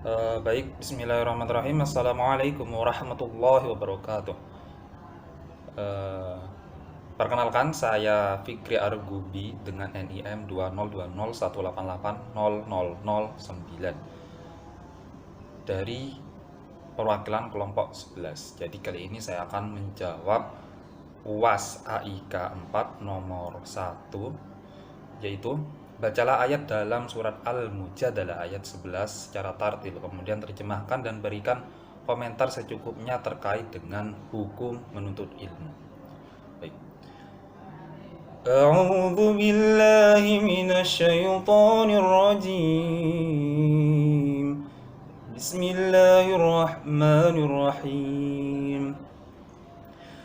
Baik, bismillahirrahmanirrahim. Assalamualaikum warahmatullahi wabarakatuh. Eh, Perkenalkan, saya Fikri Argubi dengan NIM 2020188009 dari perwakilan kelompok 11. Jadi kali ini saya akan menjawab UAS AIK 4 nomor 1, yaitu bacalah ayat dalam surat Al-Mujadalah ayat 11 secara tartil, kemudian terjemahkan dan berikan komentar secukupnya terkait dengan hukum menuntut ilmu. Baik. A'udzu billahi minasyaitonir rajim. Bismillahirrahmanirrahim.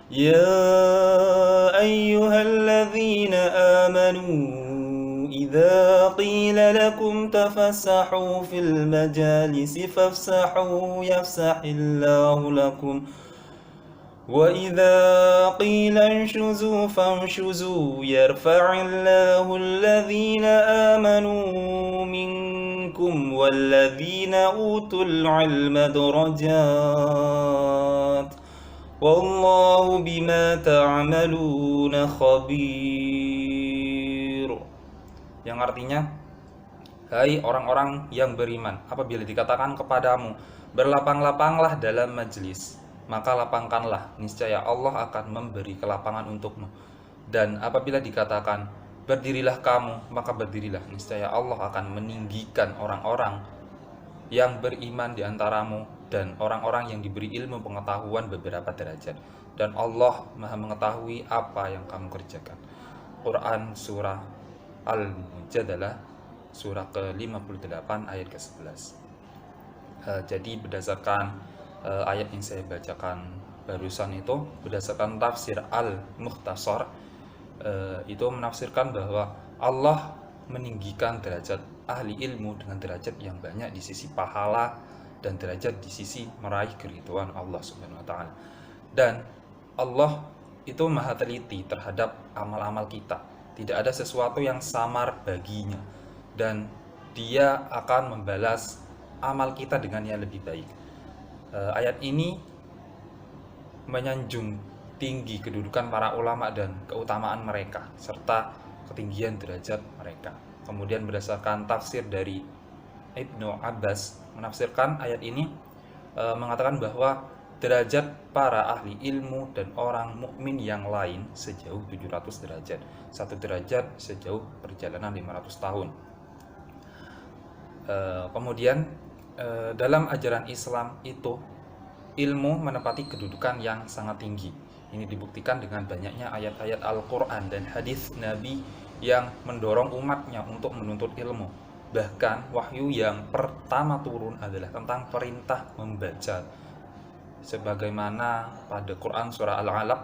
يا أيها الذين آمنوا إذا قيل لكم تفسحوا في المجالس فافسحوا يفسح الله لكم وإذا قيل انشزوا فانشزوا يرفع الله الذين آمنوا منكم والذين أوتوا العلم درجات Wallahu bima ta'maluna khabir. Yang artinya, hai orang-orang yang beriman, apabila dikatakan kepadamu, berlapang-lapanglah dalam majelis, maka lapangkanlah, niscaya Allah akan memberi kelapangan untukmu. Dan apabila dikatakan, berdirilah kamu, maka berdirilah, niscaya Allah akan meninggikan orang-orang yang beriman di antaramu dan orang-orang yang diberi ilmu pengetahuan beberapa derajat, dan Allah Maha mengetahui apa yang kamu kerjakan. Quran surah Al-Mujadalah surah ke-58 ayat ke-11. Jadi berdasarkan ayat yang saya bacakan barusan itu, berdasarkan tafsir Al-Mukhtasar, itu menafsirkan bahwa Allah meninggikan derajat ahli ilmu dengan derajat yang banyak di sisi pahala dan derajat di sisi meraih keridhaan Allah Subhanahu wa taala. Dan Allah itu maha teliti terhadap amal-amal kita. Tidak ada sesuatu yang samar baginya, dan Dia akan membalas amal kita dengan yang lebih baik. Ayat ini menyanjung tinggi kedudukan para ulama dan keutamaan mereka serta ketinggian derajat mereka. Kemudian berdasarkan tafsir dari Ibnu Abbas menafsirkan ayat ini, mengatakan bahwa derajat para ahli ilmu dan orang mukmin yang lain sejauh 700 derajat. Satu derajat sejauh perjalanan 500 tahun. Kemudian dalam ajaran Islam itu ilmu menempati kedudukan yang sangat tinggi. Ini dibuktikan dengan banyaknya ayat-ayat Al-Quran dan hadis Nabi yang mendorong umatnya untuk menuntut ilmu. Bahkan wahyu yang pertama turun adalah tentang perintah membaca, sebagaimana pada Quran surah Al-Alaq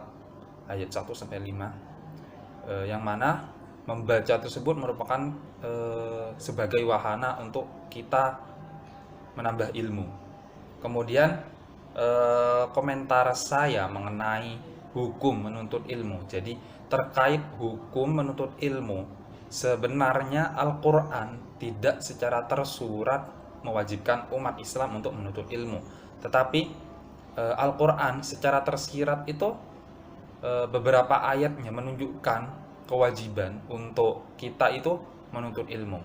ayat 1-5, yang mana membaca tersebut merupakan sebagai wahana untuk kita menambah ilmu. Kemudian komentar saya mengenai hukum menuntut ilmu. Jadi terkait hukum menuntut ilmu, sebenarnya Al-Quran tidak secara tersurat mewajibkan umat Islam untuk menuntut ilmu. Tetapi Al-Quran secara tersirat itu beberapa ayatnya menunjukkan kewajiban untuk kita itu menuntut ilmu.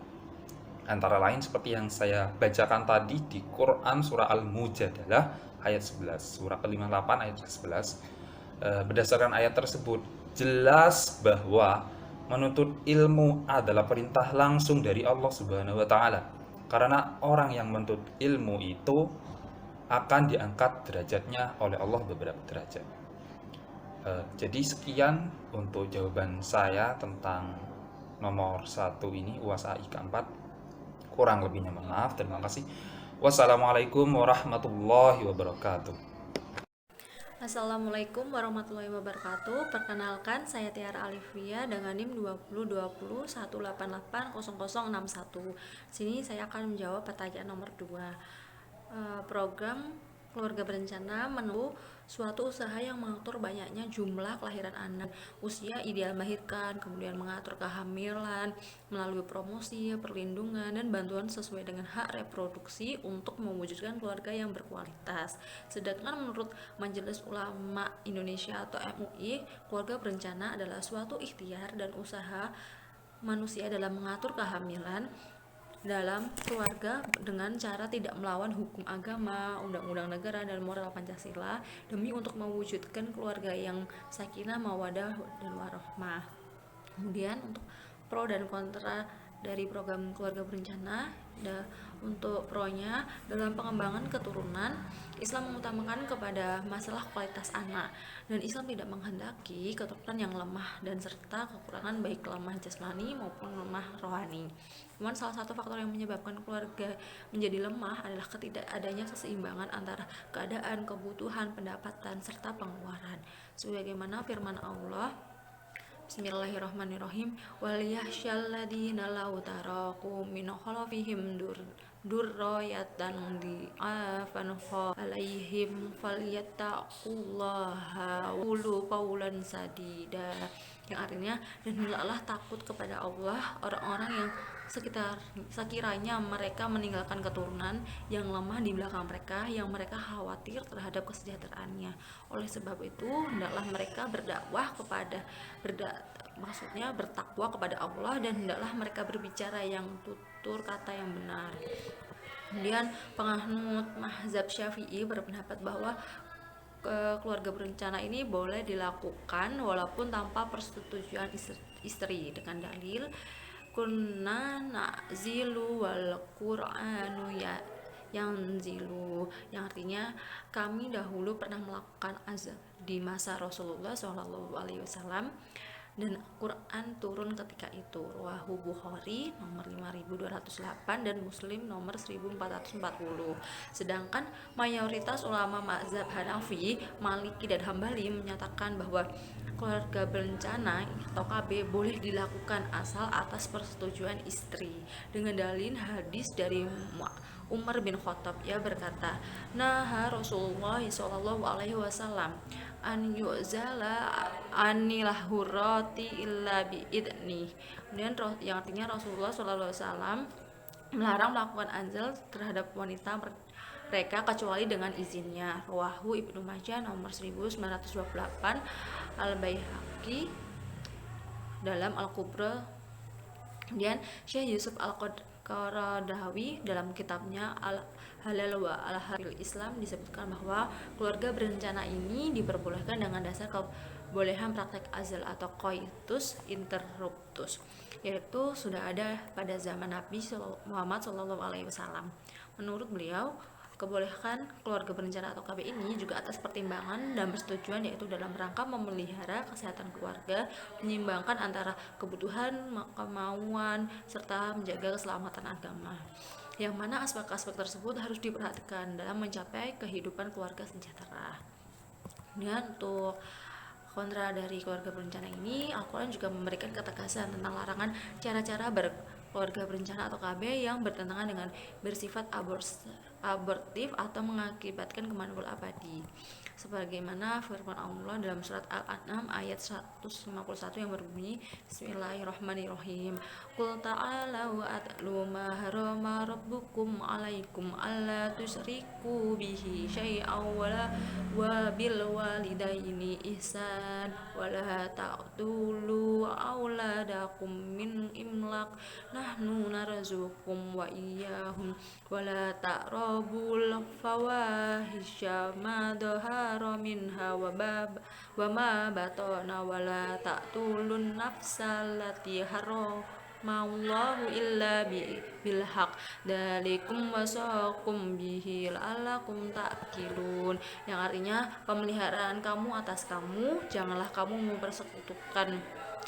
Antara lain seperti yang saya bacakan tadi di Quran surah Al-Mujadalah ayat 11, surah ke-58 ayat ke-11. Berdasarkan ayat tersebut jelas bahwa menuntut ilmu adalah perintah langsung dari Allah Subhanahu wa taala. Karena orang yang menuntut ilmu itu akan diangkat derajatnya oleh Allah beberapa derajat. Jadi sekian untuk jawaban saya tentang nomor 1 ini, UAS AIK 4. Kurang lebihnya mohon maaf. Terima kasih. Wassalamualaikum warahmatullahi wabarakatuh. Assalamualaikum warahmatullahi wabarakatuh. Perkenalkan, saya Tiara Alifia dengan NIM 202018800061. Sini saya akan menjawab pertanyaan nomor 2. Program Keluarga berencana menempuh suatu usaha yang mengatur banyaknya jumlah kelahiran anak, usia ideal melahirkan, kemudian mengatur kehamilan melalui promosi, perlindungan, dan bantuan sesuai dengan hak reproduksi untuk mewujudkan keluarga yang berkualitas. Sedangkan menurut Majelis Ulama Indonesia atau MUI, keluarga berencana adalah suatu ikhtiar dan usaha manusia dalam mengatur kehamilan dalam keluarga dengan cara tidak melawan hukum agama, undang-undang negara, dan moral Pancasila demi untuk mewujudkan keluarga yang sakinah, mawadah, dan warahmah. Kemudian untuk pro dan kontra dari program keluarga berencana, untuk pro-nya, dalam pengembangan keturunan, Islam mengutamakan kepada masalah kualitas anak, dan Islam tidak menghendaki keturunan yang lemah dan serta kekurangan baik lemah jasmani maupun lemah rohani. Cuman salah satu faktor yang menyebabkan keluarga menjadi lemah adalah ketidakadanya keseimbangan antara keadaan, kebutuhan, pendapatan, serta pengeluaran. Sebagaimana firman Allah, Bismillahirrahmanirrahim, waliyahsyalladina law taraku min khalafihim durrayatan di'afan alaihim falyattaqullaha qulu qawlan sadida, yang artinya, dan hendaklah takut kepada Allah orang-orang yang sekiranya mereka meninggalkan keturunan yang lemah di belakang mereka, yang mereka khawatir terhadap kesejahteraannya. Oleh sebab itu, hendaklah mereka maksudnya bertakwa kepada Allah, dan hendaklah mereka berbicara yang tutur kata yang benar. Kemudian penganut mazhab Syafi'i berpendapat bahwa keluarga berencana ini boleh dilakukan walaupun tanpa persetujuan istri dengan dalil kunna na'zilu wal qur'anu ya yang zilu, yang artinya kami dahulu pernah melakukan azab di masa Rasulullah SAW, dan Quran turun ketika itu. Rawahu Bukhari nomor 5208 dan Muslim nomor 1440. Sedangkan mayoritas ulama mazhab Hanafi, Maliki, dan Hambali menyatakan bahwa keluarga berencana atau KB boleh dilakukan asal atas persetujuan istri dengan dalil hadis dari Umar bin Khattab. Ia berkata, nah Rasulullah SAW an yu'zala anil hurrati illa biidni. Kemudian yang artinya Rasulullah SAW melarang melakukan anzal terhadap wanita mereka kecuali dengan izinnya. Rawahu Ibnu Majah nomor 1928, Al-Baihaqi dalam Al-Kubra. Kemudian Syekh Yusuf Al-Qaradawi dalam kitabnya Al-Halal wa Al-Haril Islam disebutkan bahwa keluarga berencana ini diperbolehkan dengan dasar kebolehan praktek azal atau coitus interruptus, yaitu sudah ada pada zaman Nabi Muhammad SAW. Menurut beliau, kebolehan keluarga berencana atau KB ini juga atas pertimbangan dan persetujuan, yaitu dalam rangka memelihara kesehatan keluarga, menyeimbangkan antara kebutuhan, kemauan, serta menjaga keselamatan agama, yang mana aspek-aspek tersebut harus diperhatikan dalam mencapai kehidupan keluarga sejahtera. Dan untuk kontra dari keluarga berencana ini, Al-Quran juga memberikan ketegasan tentang larangan cara-cara keluarga berencana atau KB yang bertentangan dengan bersifat abortif atau mengakibatkan kemandulan abadi, sebagaimana firman Allah dalam surat Al-An'am ayat 151 yang berbunyi, Bismillahirrahmanirrahim, Qul ta'alau atlu ma harama rabbukum alaikum alla tusriku bihi syai'aw wa bil walidaini ihsan wa la ta'tulu auladakum min imlaq nahnu narzuqukum wa iyyahum wa la ta'rabul fawahisha ma dhahara minha wa ma batana wa la ta'tulun nafsal lati maullahu illa bil haq dalikum wasaqum bihi la'allakum ta'qilun, yang artinya pemeliharaan kamu atas kamu, janganlah kamu mempersekutukan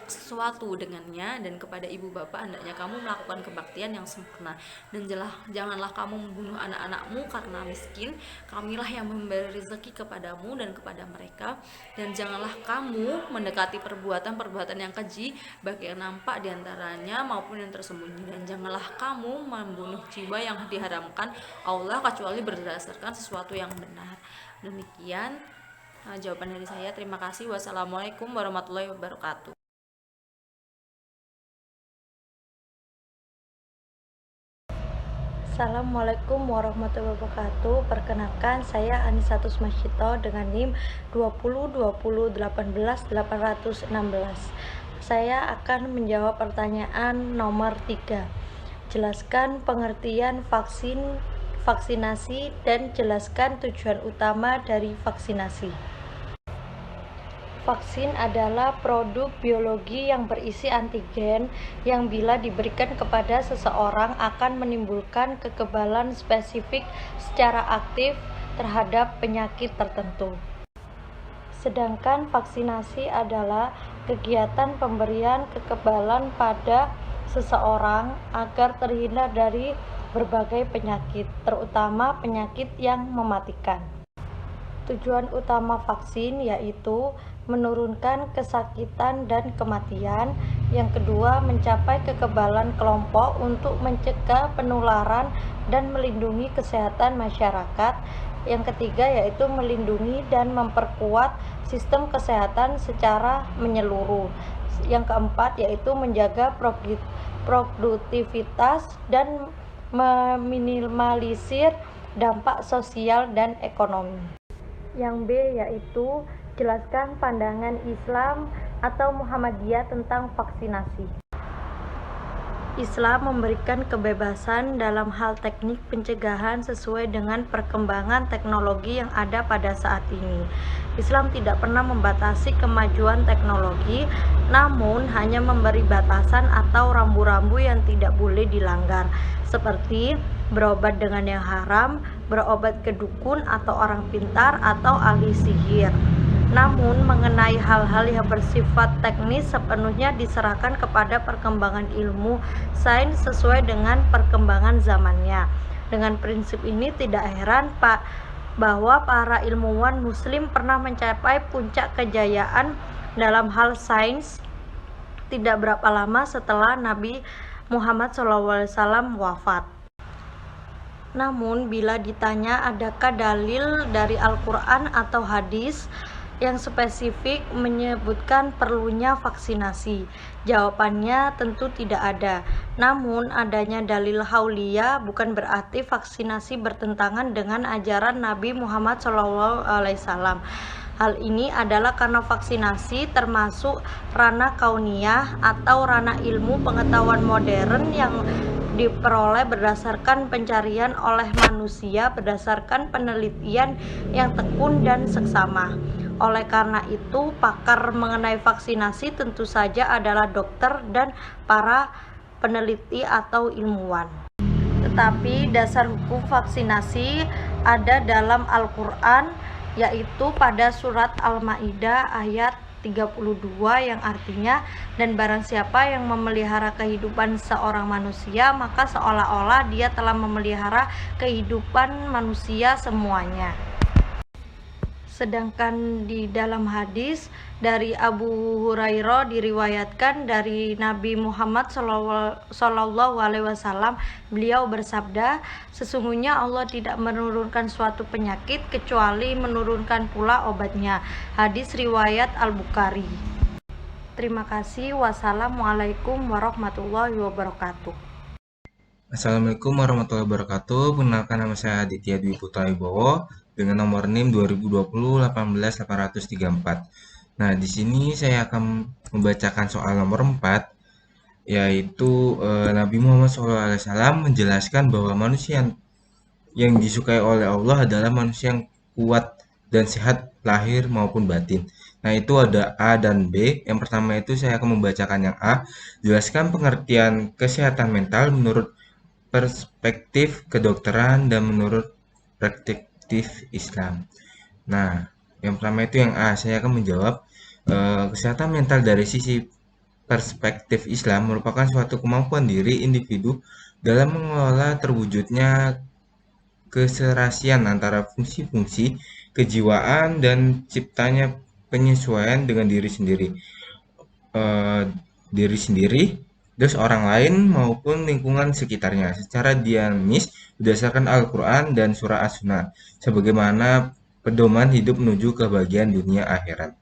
sesuatu dengannya, dan kepada ibu bapak hendaknya kamu melakukan kebaktian yang sempurna, dan janganlah kamu membunuh anak-anakmu karena miskin, kamilah yang memberi rezeki kepadamu dan kepada mereka, dan janganlah kamu mendekati perbuatan-perbuatan yang keji, baik yang nampak diantaranya maupun yang tersembunyi, dan janganlah kamu membunuh jiwa yang diharamkan Allah kecuali berdasarkan sesuatu yang benar. Demikian jawaban dari saya. Terima kasih. Wassalamualaikum warahmatullahi wabarakatuh. Assalamualaikum warahmatullahi wabarakatuh. Perkenalkan, saya Anisatus Masyito dengan NIM 2020181816. Saya akan menjawab pertanyaan nomor 3. Jelaskan pengertian vaksinasi dan jelaskan tujuan utama dari vaksinasi. Vaksin adalah produk biologi yang berisi antigen yang bila diberikan kepada seseorang akan menimbulkan kekebalan spesifik secara aktif terhadap penyakit tertentu. Sedangkan vaksinasi adalah kegiatan pemberian kekebalan pada seseorang agar terhindar dari berbagai penyakit, terutama penyakit yang mematikan. Tujuan utama vaksin yaitu menurunkan kesakitan dan kematian. Yang kedua, mencapai kekebalan kelompok untuk mencegah penularan dan melindungi kesehatan masyarakat. Yang ketiga yaitu melindungi dan memperkuat sistem kesehatan secara menyeluruh. Yang keempat yaitu menjaga produktivitas dan meminimalisir dampak sosial dan ekonomi. Yang B yaitu jelaskan pandangan Islam atau Muhammadiyah tentang vaksinasi. Islam memberikan kebebasan dalam hal teknik pencegahan sesuai dengan perkembangan teknologi yang ada pada saat ini. Islam tidak pernah membatasi kemajuan teknologi, namun hanya memberi batasan atau rambu-rambu yang tidak boleh dilanggar, seperti berobat dengan yang haram, berobat ke dukun atau orang pintar atau ahli sihir. Namun mengenai hal-hal yang bersifat teknis sepenuhnya diserahkan kepada perkembangan ilmu sains sesuai dengan perkembangan zamannya. Dengan prinsip ini tidak heran bahwa para ilmuwan muslim pernah mencapai puncak kejayaan dalam hal sains tidak berapa lama setelah Nabi Muhammad SAW wafat. Namun bila ditanya adakah dalil dari Al-Quran atau hadis yang spesifik menyebutkan perlunya vaksinasi, jawabannya tentu tidak ada. Namun adanya dalil hauliyah bukan berarti vaksinasi bertentangan dengan ajaran Nabi Muhammad SAW. Hal ini adalah karena vaksinasi termasuk ranah kauniyah atau ranah ilmu pengetahuan modern yang diperoleh berdasarkan pencarian oleh manusia berdasarkan penelitian yang tekun dan seksama. Oleh karena itu, pakar mengenai vaksinasi tentu saja adalah dokter dan para peneliti atau ilmuwan. Tetapi dasar hukum vaksinasi ada dalam Al-Quran, yaitu pada surat Al-Maidah ayat 32 yang artinya, dan barang siapa yang memelihara kehidupan seorang manusia, maka seolah-olah dia telah memelihara kehidupan manusia semuanya. Sedangkan di dalam hadis dari Abu Hurairah diriwayatkan dari Nabi Muhammad SAW, beliau bersabda, sesungguhnya Allah tidak menurunkan suatu penyakit kecuali menurunkan pula obatnya. Hadis riwayat Al-Bukhari. Terima kasih. Wassalamualaikum warahmatullahi wabarakatuh. Assalamualaikum warahmatullahi wabarakatuh. Perkenalkan, nama saya Aditya Dwi Putra Wibowo dengan nomor NIM 2020-18834. Nah, di sini saya akan membacakan soal nomor 4, yaitu Nabi Muhammad SAW menjelaskan bahwa manusia yang disukai oleh Allah adalah manusia yang kuat dan sehat lahir maupun batin. Nah, itu ada A dan B. Yang pertama itu saya akan membacakan yang A. Jelaskan pengertian kesehatan mental menurut perspektif kedokteran dan menurut perspektif Islam. Nah, yang pertama itu yang A. Saya akan menjawab kesehatan mental dari sisi perspektif Islam merupakan suatu kemampuan diri individu dalam mengelola terwujudnya keserasian antara fungsi-fungsi kejiwaan dan ciptanya penyesuaian dengan eh, diri sendiri, terus orang lain maupun lingkungan sekitarnya secara dinamis berdasarkan Al-Quran dan Surah As-Sunnah sebagaimana pedoman hidup menuju kebahagiaan dunia akhirat.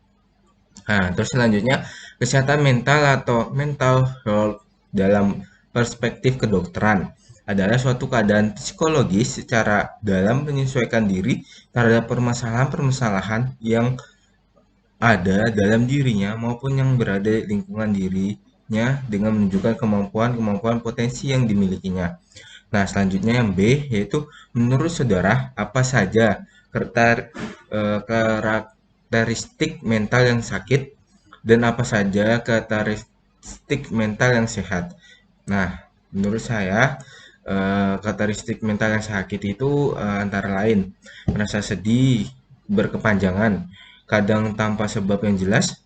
Nah, terus selanjutnya kesehatan mental atau mental health dalam perspektif kedokteran adalah suatu keadaan psikologis secara dalam menyesuaikan diri terhadap permasalahan-permasalahan yang ada dalam dirinya maupun yang berada di lingkungan dirinya dengan menunjukkan kemampuan-kemampuan potensi yang dimilikinya. Nah, selanjutnya yang B yaitu menurut saudara apa saja karakteristik mental yang sakit dan apa saja karakteristik mental yang sehat. Nah, menurut saya karakteristik mental yang sakit itu antara lain merasa sedih berkepanjangan, kadang tanpa sebab yang jelas.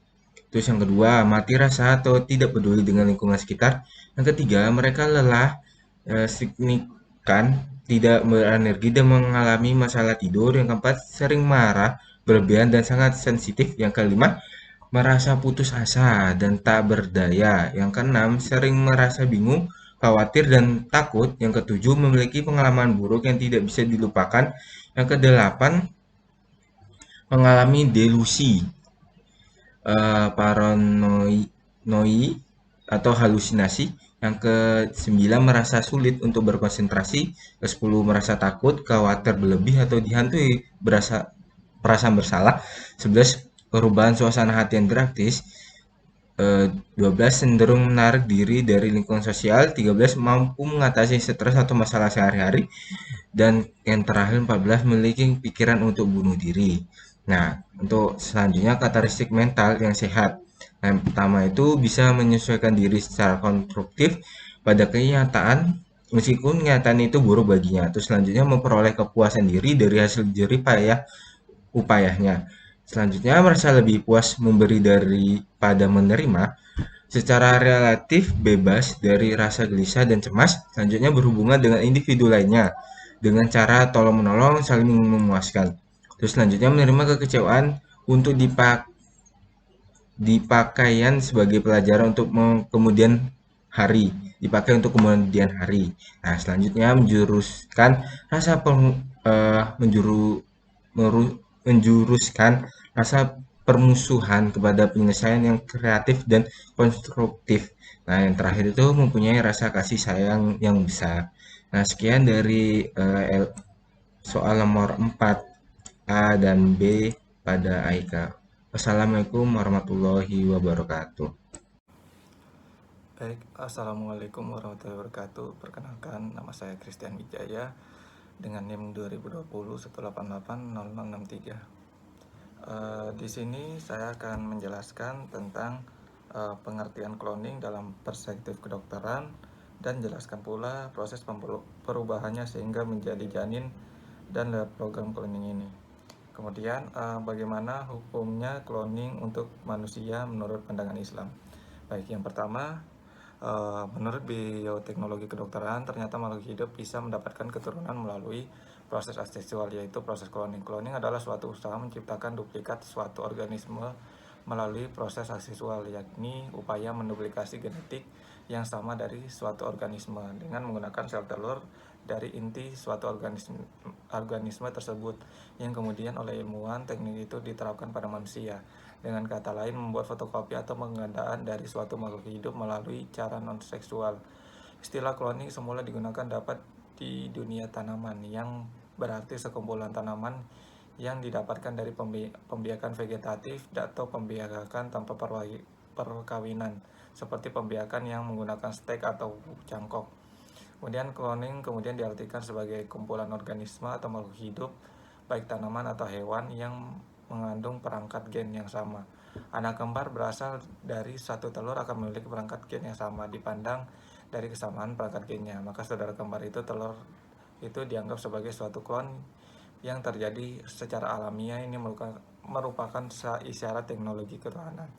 Terus yang kedua, mati rasa atau tidak peduli dengan lingkungan sekitar. Yang ketiga, mereka lelah signifikan, tidak berenergi dan mengalami masalah tidur. Yang keempat, sering marah, berlebihan dan sangat sensitif. Yang kelima, merasa putus asa dan tak berdaya. Yang keenam, sering merasa bingung, khawatir dan takut. Yang ketujuh, memiliki pengalaman buruk yang tidak bisa dilupakan. Yang kedelapan, mengalami delusi, paranoid atau halusinasi. Yang ke-9 merasa sulit untuk berkonsentrasi. Ke-10 merasa takut, khawatir berlebih atau dihantui perasaan bersalah. 11 perubahan suasana hati yang drastis. 12 cenderung menarik diri dari lingkungan sosial. 13 mampu mengatasi stres atau masalah sehari-hari. Dan yang terakhir 14 memiliki pikiran untuk bunuh diri. Nah, untuk selanjutnya karakteristik mental yang sehat. Nah, yang pertama itu bisa menyesuaikan diri secara konstruktif pada kenyataan meskipun kenyataan itu buruk baginya. Terus selanjutnya memperoleh kepuasan diri dari hasil jerih payah upayanya. Selanjutnya merasa lebih puas memberi daripada menerima. Secara relatif bebas dari rasa gelisah dan cemas. Selanjutnya berhubungan dengan individu lainnya dengan cara tolong-menolong saling memuaskan. Terus selanjutnya menerima kekecewaan untuk dipakaian sebagai pelajaran untuk kemudian hari, dipakai untuk kemudian hari. Nah, selanjutnya menjuruskan rasa menjuruskan rasa permusuhan kepada penyelesaian yang kreatif dan konstruktif. Nah, yang terakhir itu mempunyai rasa kasih sayang yang besar. Nah, sekian dari soal nomor 4 A dan B pada Aika. Wassalamualaikum warahmatullahi wabarakatuh. Baik, Assalamualaikum warahmatullahi wabarakatuh. Perkenalkan, nama saya Christian Wijaya dengan NIM 2020 1880063. Di sini saya akan menjelaskan tentang pengertian cloning dalam perspektif kedokteran dan jelaskan pula proses perubahannya sehingga menjadi janin dan program cloning ini. Kemudian bagaimana hukumnya cloning untuk manusia menurut pandangan Islam. Baik, yang pertama, menurut bioteknologi kedokteran, ternyata makhluk hidup bisa mendapatkan keturunan melalui proses aseksual, yaitu proses cloning. Cloning adalah suatu usaha menciptakan duplikat suatu organisme melalui proses aseksual, yakni upaya menduplikasi genetik yang sama dari suatu organisme dengan menggunakan sel telur dari inti suatu organisme tersebut, yang kemudian oleh ilmuwan teknik itu diterapkan pada manusia. Dengan kata lain, membuat fotokopi atau penggandaan dari suatu makhluk hidup melalui cara non-seksual. Istilah cloning semula digunakan dapat di dunia tanaman, yang berarti sekumpulan tanaman yang didapatkan dari pembiakan vegetatif atau pembiakan tanpa perkawinan, seperti pembiakan yang menggunakan stek atau cangkok. Kemudian cloning kemudian diartikan sebagai kumpulan organisme atau makhluk hidup, baik tanaman atau hewan, yang mengandung perangkat gen yang sama. Anak kembar berasal dari satu telur akan memiliki perangkat gen yang sama dipandang dari kesamaan perangkat gennya. Maka saudara kembar itu telur itu dianggap sebagai suatu klon yang terjadi secara alamiah. Ini merupakan isyarat teknologi ketuhanan.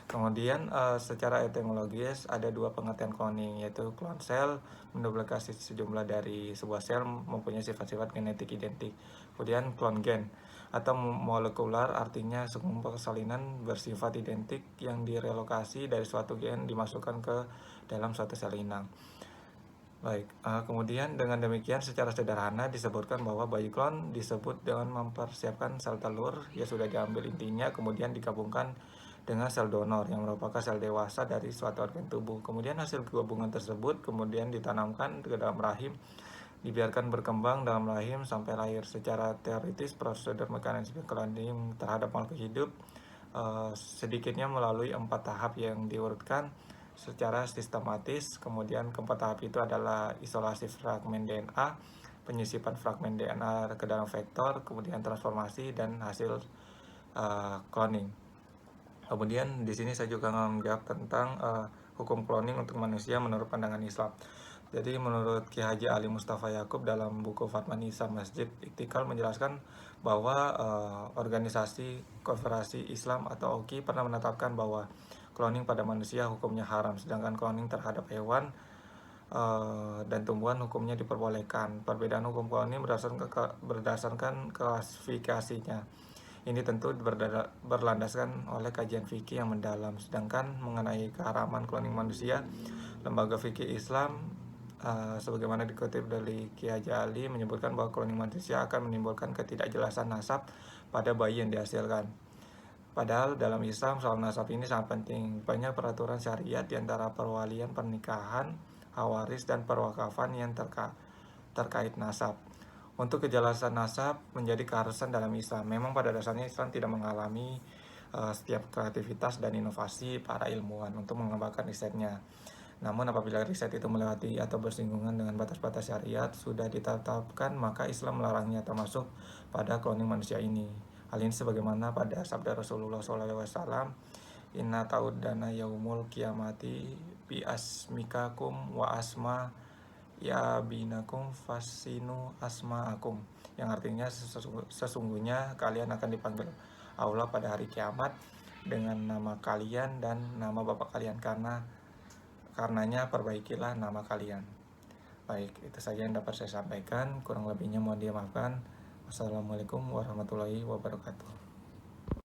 Kemudian secara etimologis ada dua pengertian cloning, yaitu clone cell menduplikasi sejumlah dari sebuah sel mempunyai sifat-sifat genetik identik. Kemudian clone gen atau molekular artinya segumpal salinan bersifat identik yang direlokasi dari suatu gen dimasukkan ke dalam suatu sel inang. Baik, kemudian dengan demikian secara sederhana disebutkan bahwa bayi klon disebut dengan mempersiapkan sel telur yang sudah diambil intinya kemudian digabungkan dengan sel donor yang merupakan sel dewasa dari suatu organ tubuh. Kemudian hasil gabungan tersebut kemudian ditanamkan ke dalam rahim, dibiarkan berkembang dalam rahim sampai lahir. Secara teoritis prosedur mekanisme cloning terhadap makhluk hidup sedikitnya melalui 4 tahap yang diurutkan secara sistematis. Kemudian keempat tahap itu adalah isolasi fragmen DNA, penyisipan fragmen DNA ke dalam vektor, kemudian transformasi dan hasil cloning. Kemudian di sini saya juga menjawab tentang hukum cloning untuk manusia menurut pandangan Islam. Jadi menurut Ki Haji Ali Mustafa Yakub dalam buku Fatwa Nisa Masjid Istiqlal menjelaskan bahwa organisasi konferensi Islam atau OKI pernah menetapkan bahwa cloning pada manusia hukumnya haram, sedangkan cloning terhadap hewan dan tumbuhan hukumnya diperbolehkan. Perbedaan hukum cloning berdasarkan klasifikasinya. Ini tentu berlandaskan oleh kajian fikih yang mendalam. Sedangkan mengenai keharaman cloning manusia, lembaga fikih Islam sebagaimana dikutip dari Ki Haji Ali menyebutkan bahwa cloning manusia akan menimbulkan ketidakjelasan nasab pada bayi yang dihasilkan. Padahal dalam Islam soal nasab ini sangat penting. Banyak peraturan syariat di antara perwalian, pernikahan, hawaris, dan perwakafan yang terkait nasab. Untuk kejelasan nasab menjadi keharusan dalam Islam. Memang pada dasarnya Islam tidak mengalami setiap kreativitas dan inovasi para ilmuwan untuk mengembangkan risetnya. Namun apabila riset itu melewati atau bersinggungan dengan batas-batas syariat sudah ditetapkan, maka Islam melarangnya, termasuk pada cloning manusia ini. Hal ini sebagaimana pada sabda Rasulullah SAW, Inna ta'udana yaumul kiamati bi asmikakum wa asma ya binakum fasinu asma'akum, yang artinya sesungguhnya kalian akan dipanggil Allah pada hari kiamat dengan nama kalian dan nama bapak kalian, karenanya perbaikilah nama kalian. Baik, itu saja yang dapat saya sampaikan. Kurang lebihnya mohon dimaafkan. Wassalamualaikum warahmatullahi wabarakatuh.